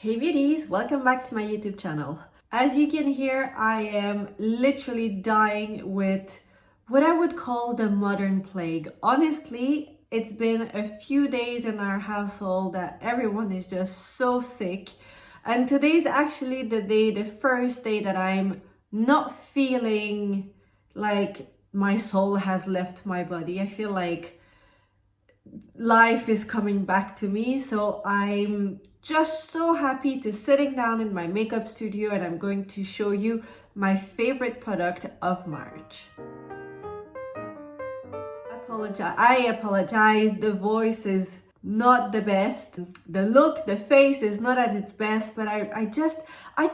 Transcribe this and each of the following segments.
Hey beauties, welcome back to my YouTube channel. As you can hear, I am literally dying with what I would call the modern plague. Honestly, it's been a few days in our household that everyone is just so sick. And today's actually the first day that I'm not feeling like my soul has left my body. I feel like life is coming back to me, so I'm just so happy to sitting down in my makeup studio and I'm going to show you my favorite product of March. I apologize, the voice is not the best, the look, the face is not at its best, but I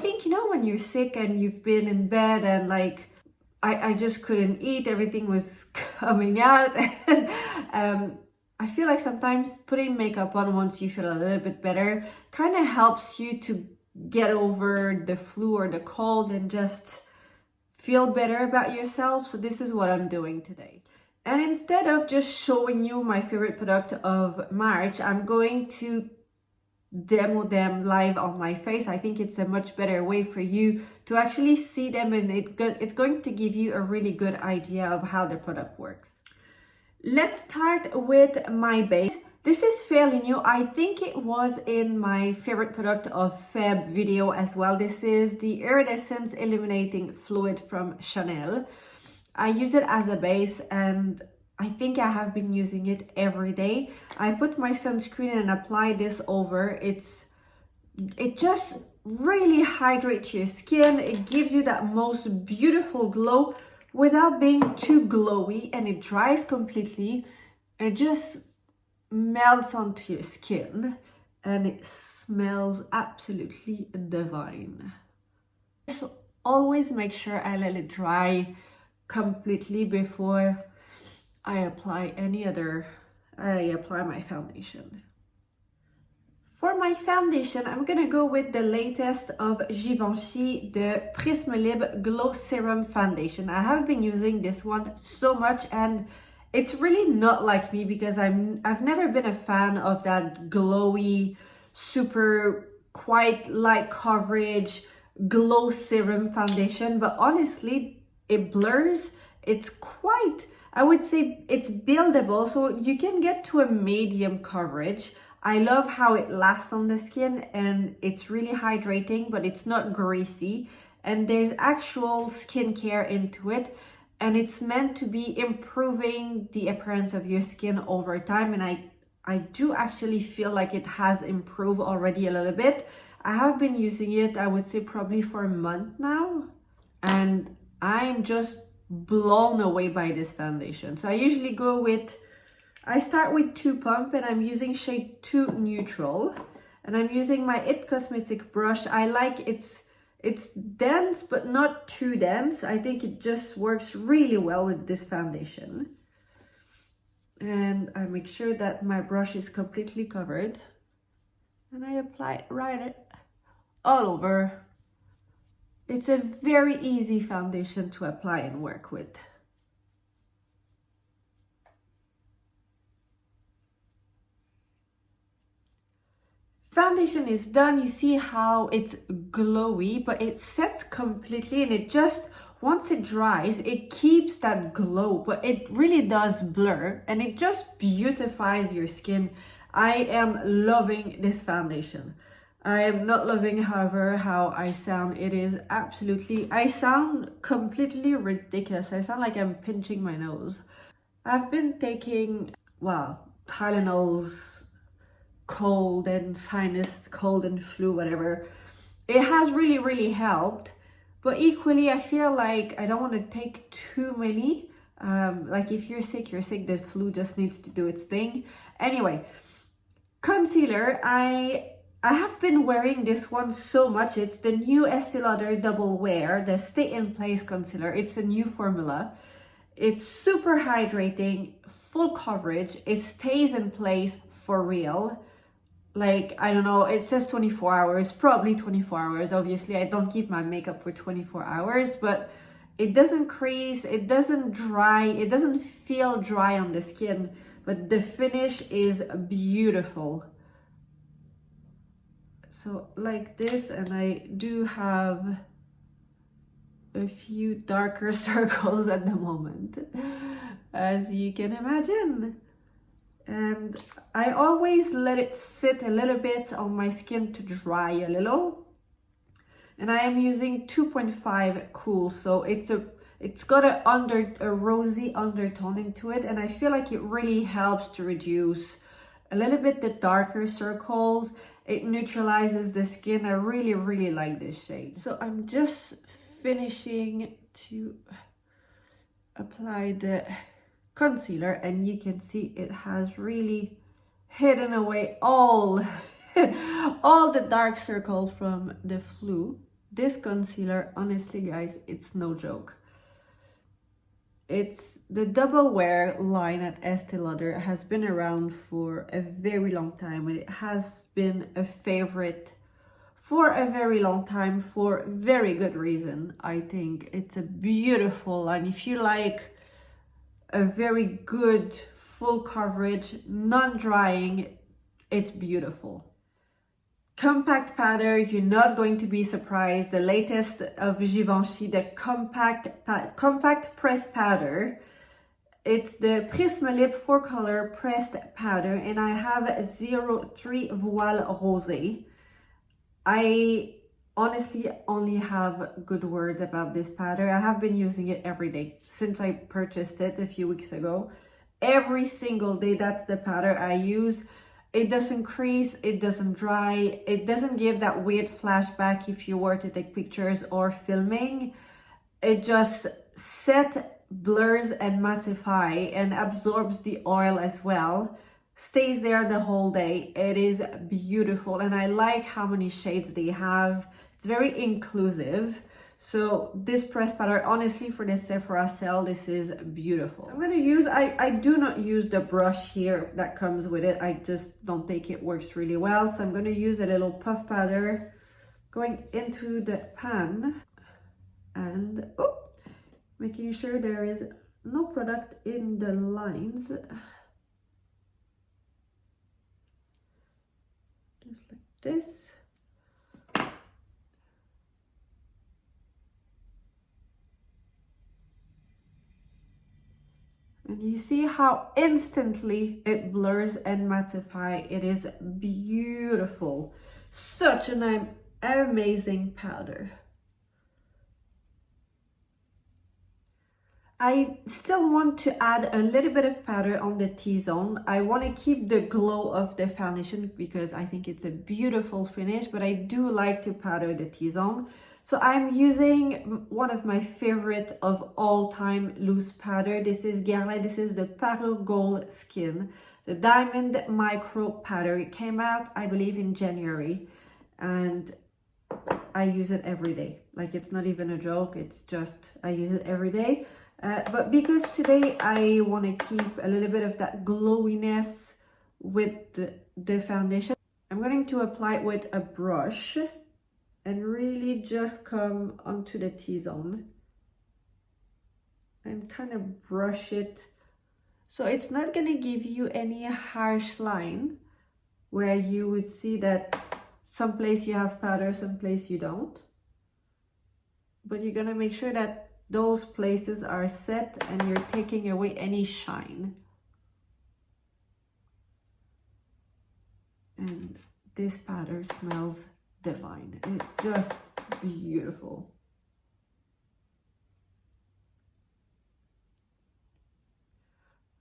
think, you know, when you're sick and you've been in bed and like I just couldn't eat, everything was coming out. I feel like sometimes putting makeup on once you feel a little bit better kind of helps you to get over the flu or the cold and just feel better about yourself. So this is what I'm doing today. And instead of just showing you my favorite product of March, I'm going to demo them live on my face. I think it's a much better way for you to actually see them, and it's going to give you a really good idea of how the product works. Let's start with my base. This is fairly new. I think it was in my favorite product of Feb video as well. This is the Iridescent Illuminating Fluid from Chanel. I use it as a base and I think I have been using it every day. I put my sunscreen and apply this over. It just really hydrates your skin. It gives you that most beautiful glow without being too glowy, and it dries completely. It just melts onto your skin and it smells absolutely divine. So always make sure I let it dry completely before I apply my foundation. For my foundation, I'm gonna go with the latest of Givenchy, the Prisme Libre Glow Serum Foundation. I have been using this one so much and it's really not like me because I've never been a fan of that glowy, super quite light coverage glow serum foundation, but honestly, it blurs. It's quite, I would say it's buildable, so you can get to a medium coverage. I love how it lasts on the skin and it's really hydrating, but it's not greasy. And there's actual skincare into it. And it's meant to be improving the appearance of your skin over time. And I do actually feel like it has improved already a little bit. I have been using it, I would say probably for a month now. And I'm just blown away by this foundation. So I usually I start with 2 Pump and I'm using shade 2 Neutral. And I'm using my IT Cosmetic brush. I like it's dense, but not too dense. I think it just works really well with this foundation. And I make sure that my brush is completely covered. And I apply it right all over. It's a very easy foundation to apply and work with. Foundation is done. You see how it's glowy, but it sets completely, and it just, once it dries, it keeps that glow, but it really does blur and it just beautifies your skin. I am loving this foundation. I am not loving, however, how I sound. It is absolutely, I sound completely ridiculous. I sound like I'm pinching my nose. I've been taking, well, Tylenols, cold and sinus, cold and flu, whatever. It has really helped, but equally I feel like I don't want to take too many. Like if you're sick, the flu just needs to do its thing. Anyway, concealer, I have been wearing this one so much. It's the new Estee Lauder Double Wear, the Stay in Place concealer. It's a new formula. It's super hydrating, full coverage. It stays in place for real. Like, I don't know, it says 24 hours, probably 24 hours. Obviously, I don't keep my makeup for 24 hours, but it doesn't crease, it doesn't dry, it doesn't feel dry on the skin, but the finish is beautiful. So like this, and I do have a few darker circles at the moment, as you can imagine. And I always let it sit a little bit on my skin to dry a little. And I am using 2.5 Cool, so it's got a rosy undertone into it, and I feel like it really helps to reduce a little bit the darker circles. It neutralizes the skin. I really like this shade. So I'm just finishing to apply the concealer, and you can see it has really hidden away all all the dark circle from the Fluide. This concealer, honestly guys, it's no joke. It's the Double Wear line at Estee Lauder. It has been around for a very long time, and it has been a favorite for a very long time for very good reason. I think it's a beautiful line. If you like a very good full coverage, non-drying, it's beautiful. Compact powder, you're not going to be surprised. The latest of Givenchy, the compact pressed powder. It's the Prisme Libre 4-color pressed powder, and I have 03 Voile Rosé. I honestly only have good words about this powder. I have been using it every day since I purchased it a few weeks ago. Every single day, that's the powder I use. It doesn't crease, it doesn't dry, it doesn't give that weird flashback if you were to take pictures or filming. It just blurs and mattify and absorbs the oil as well. Stays there the whole day. It is beautiful, and I like how many shades they have. It's very inclusive. So this pressed powder, honestly, for the Sephora sale, this is beautiful. I'm gonna use, I do not use the brush here that comes with it. I just don't think it works really well. So I'm gonna use a little puff powder going into the pan and making sure there is no product in the lines. Just like this. And you see how instantly it blurs and mattifies. It is beautiful. Such an amazing powder. I still want to add a little bit of powder on the T-zone. I want to keep the glow of the foundation because I think it's a beautiful finish, but I do like to powder the T-zone. So I'm using one of my favorite of all time loose powder. This is GUERLAIN. This is the Parure Gold Skin, the Diamond Micro Powder. It came out, I believe, in January, and I use it every day. Like, it's not even a joke. It's just, I use it every day. But because today I want to keep a little bit of that glowiness with the foundation, I'm going to apply it with a brush and really just come onto the T-zone and kind of brush it. So it's not going to give you any harsh line where you would see that someplace you have powder, someplace you don't. But you're going to make sure that those places are set and you're taking away any shine. And this powder smells divine. It's just beautiful.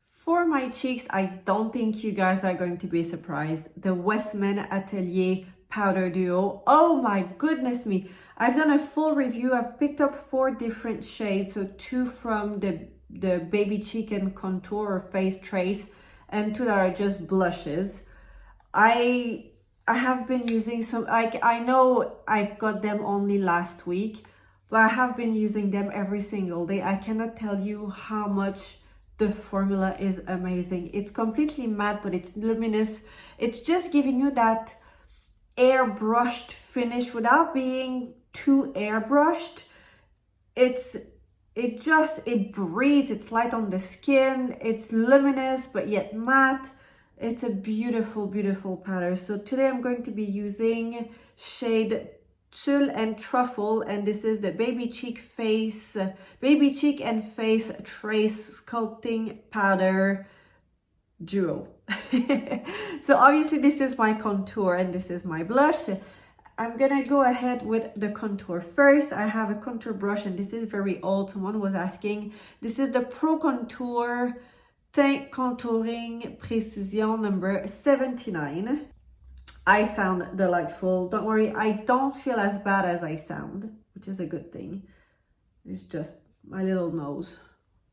For my cheeks, I don't think you guys are going to be surprised. The Westman Atelier Powder Duo. Oh my goodness me. I've done a full review. I've picked up 4 different shades. So 2 from the Baby Chicken Contour or Face Trace and 2 that are just blushes. I have been using some, I know I've got them only last week, but I have been using them every single day. I cannot tell you how much the formula is amazing. It's completely matte, but it's luminous. It's just giving you that airbrushed finish without being too airbrushed. It breathes. It's light on the skin. It's luminous, but yet matte. It's a beautiful, beautiful powder. So today I'm going to be using shade Tulle and Truffle, and this is the Baby Cheek and Face Trace Sculpting Powder Duo. So obviously this is my contour and this is my blush. I'm gonna go ahead with the contour first. I have a contour brush, and this is very old. Someone was asking. This is the Pro Contour Teint Contouring Precision number 79. I sound delightful. Don't worry, I don't feel as bad as I sound, which is a good thing. It's just my little nose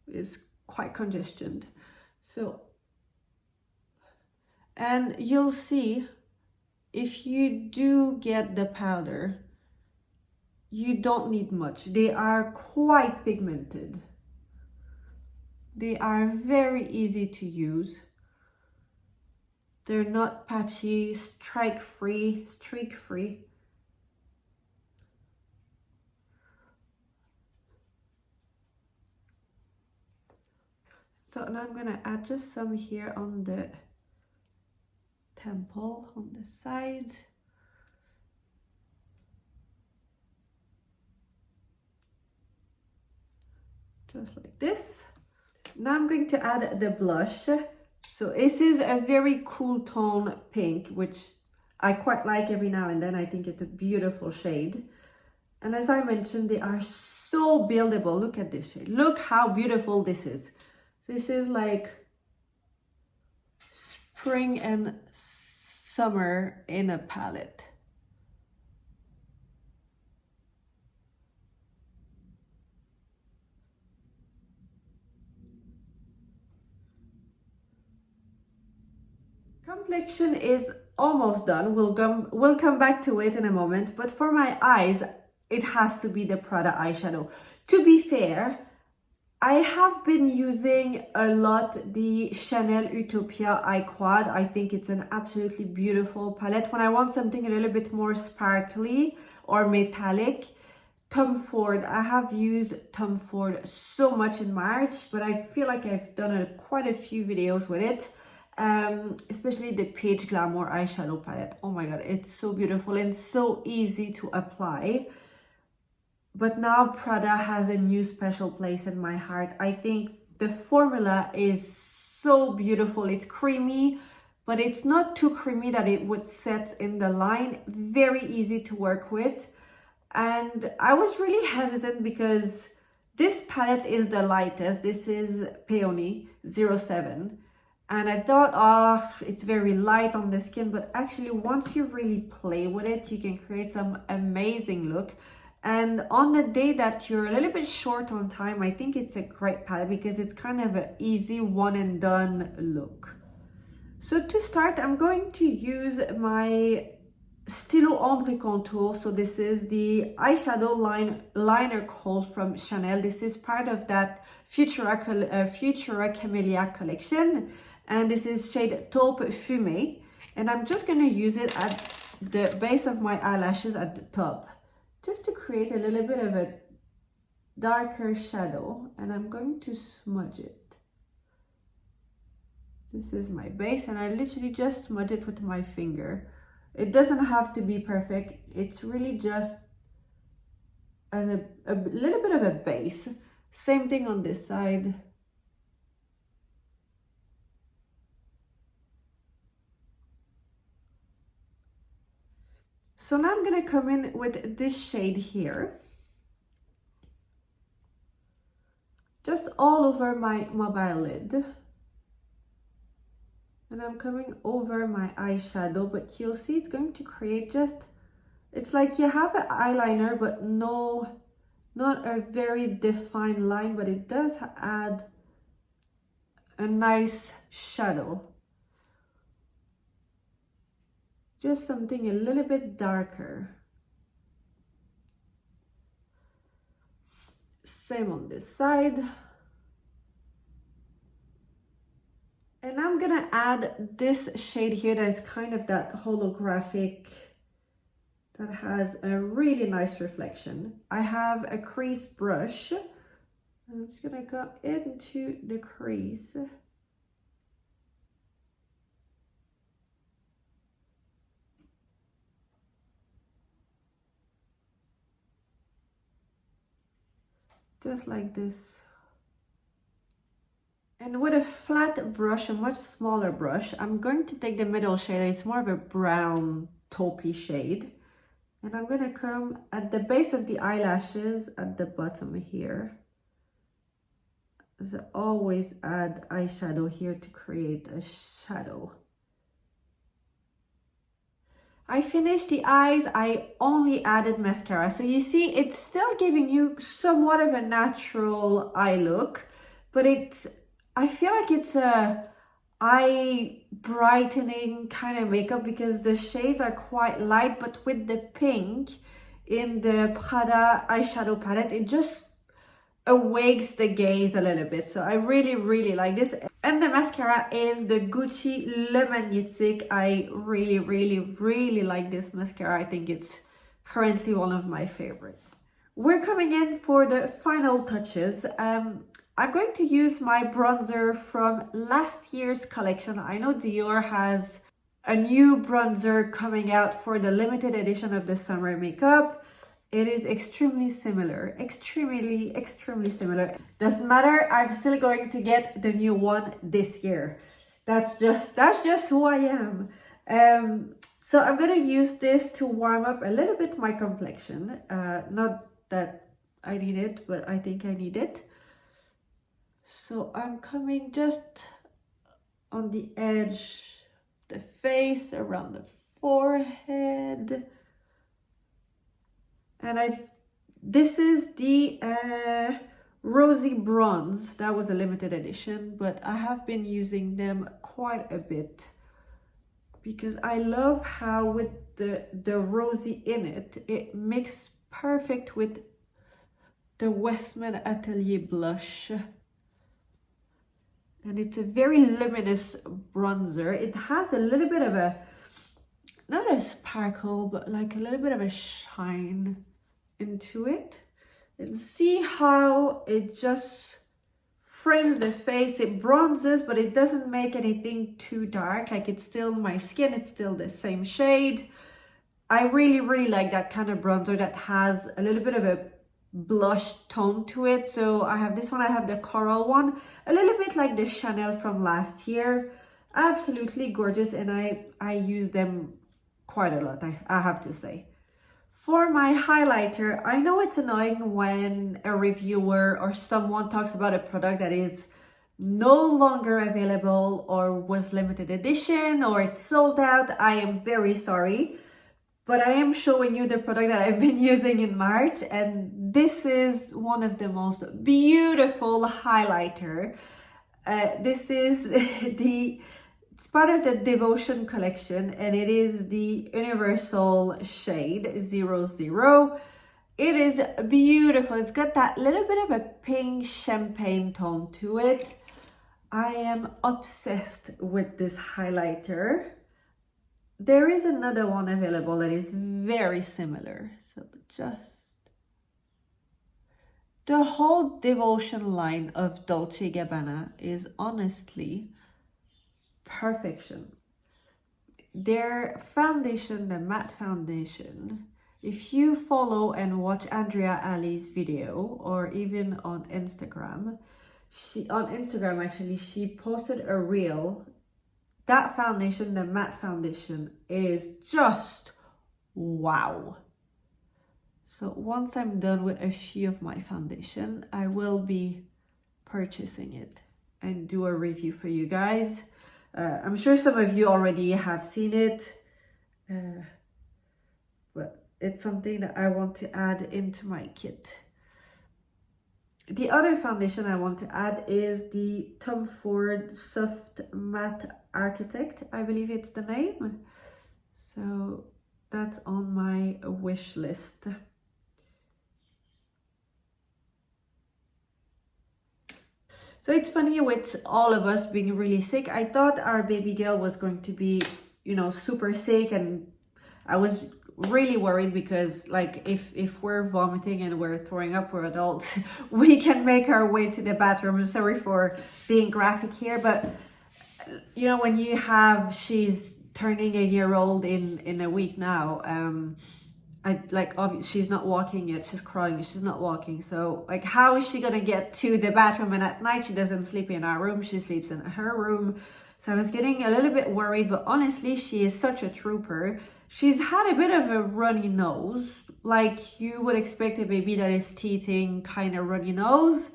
is quite congested. So, and you'll see, if you do get the powder, you don't need much. They are quite pigmented. They are very easy to use. They're not patchy, streak-free. So now I'm gonna add just some here on the temple, on the sides. Just like this. Now I'm going to add the blush. So this is a very cool tone pink, which I quite like every now and then. I think it's a beautiful shade. And as I mentioned, they are so buildable. Look at this shade. Look how beautiful this is. This is like spring and summer in a palette. Complexion is almost done. We'll come back to it in a moment. But for my eyes, it has to be the Prada eyeshadow. To be fair, I have been using a lot the Chanel Utopia Eye Quad. I think it's an absolutely beautiful palette. When I want something a little bit more sparkly or metallic, Tom Ford. I have used Tom Ford so much in March, but I feel like I've done quite a few videos with it. Especially the Peach Glamour eyeshadow palette. Oh my god, it's so beautiful and so easy to apply. But now Prada has a new special place in my heart. I think the formula is so beautiful. It's creamy, but it's not too creamy that it would set in the line. Very easy to work with. And I was really hesitant because this palette is the lightest. This is Peony 07. And I thought, oh, it's very light on the skin, but actually once you really play with it, you can create some amazing look. And on the day that you're a little bit short on time, I think it's a great palette because it's kind of an easy one and done look. So to start, I'm going to use my Stylo Ombre Contour. So this is the eyeshadow liner Khol from Chanel. This is part of that Futura Camellia collection. And this is shade Taupe Fume. And I'm just going to use it at the base of my eyelashes at the top, just to create a little bit of a darker shadow. And I'm going to smudge it. This is my base, and I literally just smudge it with my finger. It doesn't have to be perfect. It's really just as a little bit of a base. Same thing on this side. So now I'm going to come in with this shade here. Just all over my mobile lid. And I'm coming over my eyeshadow, but you'll see it's going to create just, it's like you have an eyeliner, but not a very defined line, but it does add a nice shadow. Just something a little bit darker. Same on this side. And I'm gonna add this shade here that is kind of that holographic, that has a really nice reflection. I have a crease brush. I'm just gonna go into the crease. just like this. And with a flat brush, a much smaller brush, I'm going to take the middle shade. It's more of a brown taupey shade. And I'm going to come at the base of the eyelashes at the bottom here. As I always add eyeshadow here to create a shadow. I finished the eyes, I only added mascara. So you see, it's still giving you somewhat of a natural eye look, but I feel like it's a eye brightening kind of makeup because the shades are quite light, but with the pink in the Prada eyeshadow palette, it just awakes the gaze a little bit. So I really like this. And the mascara is the Gucci Le Magnetique. I really like this mascara. I think it's currently one of my favorites. We're coming in for the final touches. I'm going to use my bronzer from last year's collection. I know Dior has a new bronzer coming out for the limited edition of the summer makeup. It is extremely similar, extremely similar. Doesn't matter, I'm still going to get the new one this year. That's just who I am. So I'm gonna use this to warm up a little bit my complexion. Not that I need it, but I think I need it. So I'm coming just on the edge, the face, around the forehead. And this is the Rosy Bronze. That was a limited edition, but I have been using them quite a bit because I love how with the rosy in it, it mixes perfect with the Westman Atelier blush. And it's a very luminous bronzer. It has a little bit of a, not a sparkle, but like a little bit of a shine into it. And see how it just frames the face. It bronzes, but it doesn't make anything too dark. Like it's still my skin, it's still the same shade. I really like that kind of bronzer that has a little bit of a blush tone to it. So I have this one, I have the coral one, a little bit like the Chanel from last year. Absolutely gorgeous, and I use them quite a lot, I have to say. For my highlighter, I know it's annoying when a reviewer or someone talks about a product that is no longer available or was limited edition or it's sold out. I am very sorry, but I am showing you the product that I've been using in March, and this is one of the most beautiful highlighter. This is it's part of the Devotion collection, and it is the Universal shade 00. It is beautiful. It's got that little bit of a pink champagne tone to it. I am obsessed with this highlighter. There is another one available that is very similar. So just the whole Devotion line of Dolce & Gabbana is honestly perfection. Their foundation, the matte foundation, if you follow and watch Andrea Ali's video or even on Instagram, she posted a reel. That foundation, the matte foundation, is just wow. So once I'm done with a few of my foundation, I will be purchasing it and do a review for you guys. I'm sure some of you already have seen it, but it's something that I want to add into my kit. The other foundation I want to add is the Tom Ford Soft Matte Architect. I believe it's the name. So that's on my wish list. So it's funny with all of us being really sick. I thought our baby girl was going to be, you know, super sick, and I was really worried because like if we're vomiting and we're throwing up, we're adults, we can make our way to the bathroom. I'm sorry for being graphic here, but you know, when she's turning a year old in a week now, she's not walking yet, she's crying, she's not walking. So like, how is she gonna get to the bathroom? And at night she doesn't sleep in our room, she sleeps in her room. So I was getting a little bit worried, but honestly, she is such a trooper. She's had a bit of a runny nose, like you would expect a baby that is teething, kind of runny nose,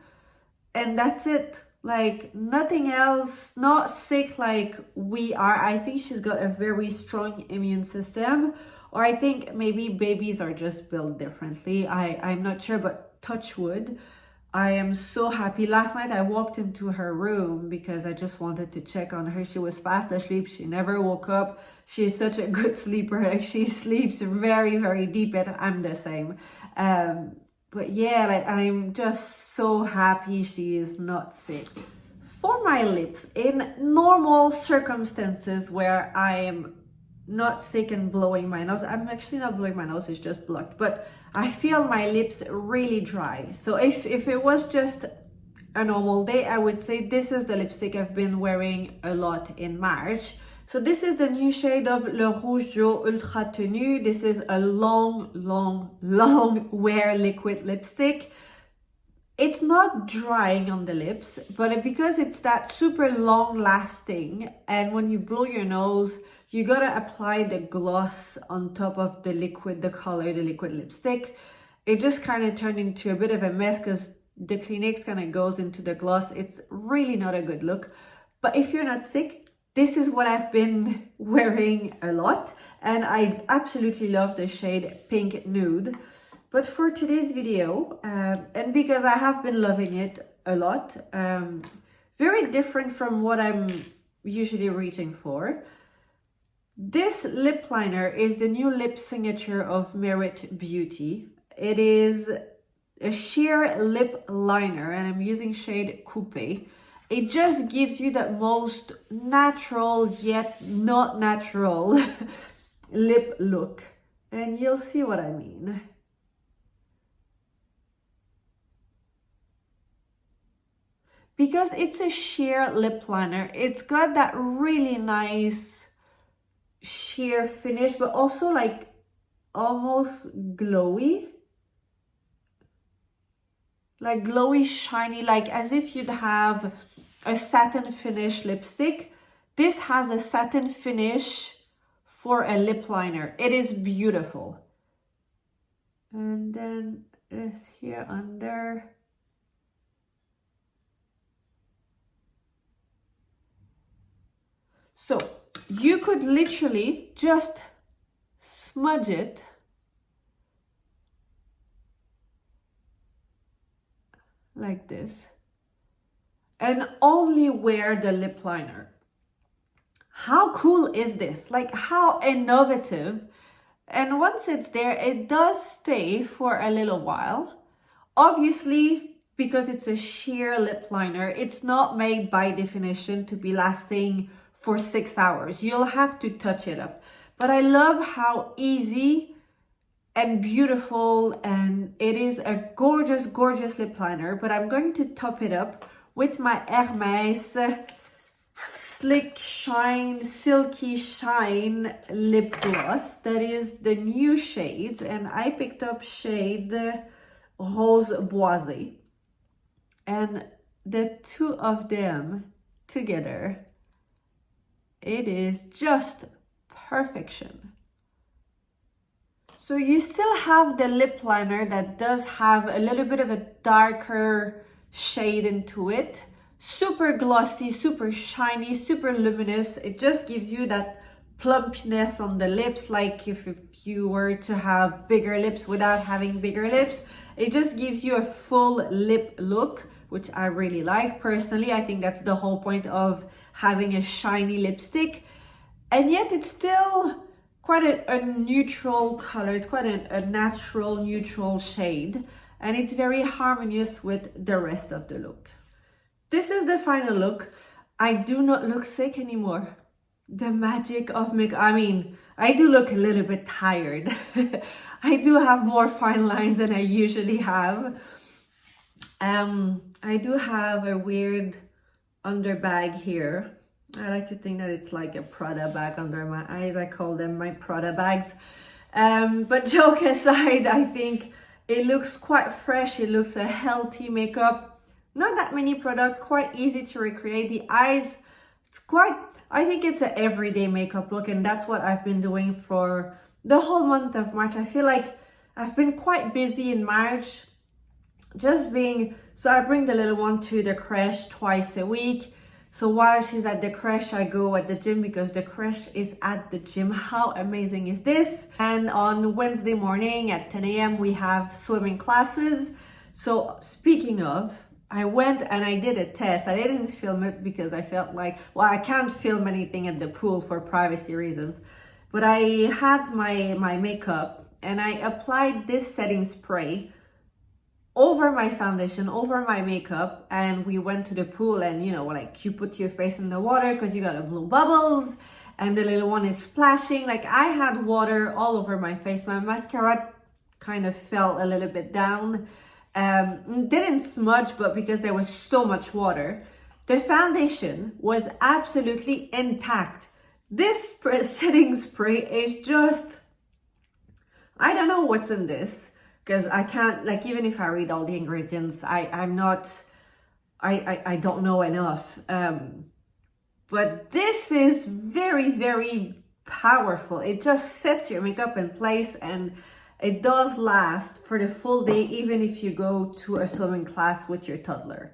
and that's it. Like nothing else, not sick like we are. I think she's got a very strong immune system, or I think maybe babies are just built differently. I'm not sure, but touch wood. I am so happy. Last night I walked into her room because I just wanted to check on her. She was fast asleep. She never woke up. She is such a good sleeper. Like she sleeps very, very deep, and I'm the same. But yeah, like I'm just so happy she is not sick. For my lips, in normal circumstances where I am not sick and blowing my nose, I'm actually not blowing my nose, it's just blocked, but I feel my lips really dry. So if it was just a normal day, I would say this is the lipstick I've been wearing a lot in March. So this is the new shade of Le Rouge Joe Ultra Tenue. This is a long wear liquid lipstick. It's not drying on the lips, but because it's that super long lasting, and when you blow your nose, you gotta apply the gloss on top of the liquid, the liquid lipstick. It just kind of turned into a bit of a mess because the Kleenex kind of goes into the gloss. It's really not a good look. But if you're not sick, this is what I've been wearing a lot, and I absolutely love the shade Pink Nude. But for today's video, and because I have been loving it a lot, very different from what I'm usually reaching for, this lip liner is the new lip signature of Merit Beauty. It is a sheer lip liner, and I'm using shade Coupe. It just gives you that most natural yet not natural lip look, and you'll see what I mean. Because it's a sheer lip liner, it's got that really nice sheer finish, but also like almost glowy. Like glowy, shiny, like as if you'd have a satin finish lipstick. This has a satin finish for a lip liner. It is beautiful. And then this here under. So you could literally just smudge it like this and only wear the lip liner. How cool is this? Like, how innovative. And once it's there, it does stay for a little while. Obviously, because it's a sheer lip liner, it's not made by definition to be lasting for 6 hours. You'll have to touch it up. But I love how easy and beautiful, and it is a gorgeous, gorgeous lip liner. But I'm going to top it up with my Hermes Slick Shine, Silky Shine lip gloss. That is the new shades, and I picked up shade Rose Boise. And the two of them together, it is just perfection. So you still have the lip liner that does have a little bit of a darker shade into it. Super glossy, super shiny, super luminous. It just gives you that plumpness on the lips, like if you were to have bigger lips without having bigger lips. It just gives you a full lip look, which I really like. Personally, I think that's the whole point of having a shiny lipstick. And yet it's still quite a neutral color. It's quite a natural, neutral shade. And it's very harmonious with the rest of the look. This is the final look. I do not look sick anymore. The magic of makeup. I mean, I do look a little bit tired. I do have more fine lines than I usually have. I do have a weird underbag here. I like to think that it's like a Prada bag under my eyes. I call them my Prada bags. But joke aside, I think it looks quite fresh. It looks a healthy makeup. Not that many product, quite easy to recreate. The eyes, it's quite, I think it's an everyday makeup look, and that's what I've been doing for the whole month of March. I feel like I've been quite busy in March, just being, so I bring the little one to the creche twice a week. So while she's at the creche, I go at the gym because the creche is at the gym. How amazing is this? And on Wednesday morning at 10 a.m. we have swimming classes. So speaking of, I went and I did a test. I didn't film it because I felt like, well, I can't film anything at the pool for privacy reasons. But I had my makeup and I applied this setting spray over my foundation, over my makeup, and we went to the pool, and you know, like you put your face in the water because you got a blue bubbles and the little one is splashing. Like I had water all over my face. My mascara kind of fell a little bit down. Didn't smudge, but because there was so much water, the foundation was absolutely intact. This setting spray is just, I don't know what's in this, because I can't, like, even if I read all the ingredients, I don't know enough. But this is very, very powerful. It just sets your makeup in place, and it does last for the full day, even if you go to a swimming class with your toddler.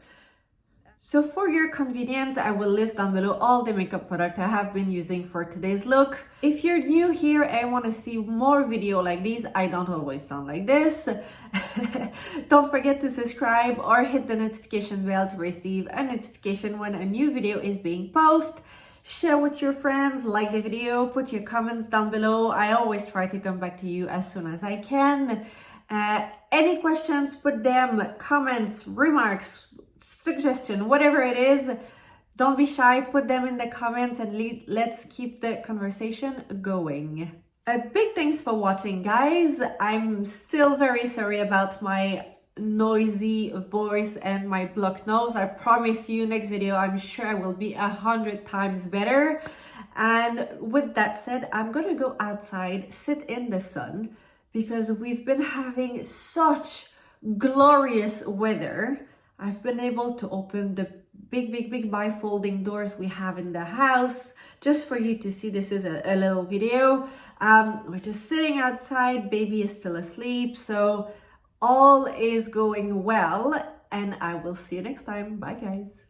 So for your convenience, I will list down below all the makeup product I have been using for today's look. If you're new here and want to see more video like these, I don't always sound like this. Don't forget to subscribe or hit the notification bell to receive a notification when a new video is being posted. Share with your friends, like the video, put your comments down below. I always try to come back to you as soon as I can. Any questions, put them, comments, remarks, suggestion, whatever it is, don't be shy, put them in the comments, and let's keep the conversation going. A big thanks for watching, guys. I'm still very sorry about my noisy voice and my blocked nose. I promise you next video I'm sure I will be 100 times better. And with that said, I'm gonna go outside, sit in the sun, because we've been having such glorious weather. I've been able to open the big bifolding doors we have in the house just for you to see. This is a little video. We're just sitting outside. Baby is still asleep. So all is going well, and I will see you next time. Bye, guys.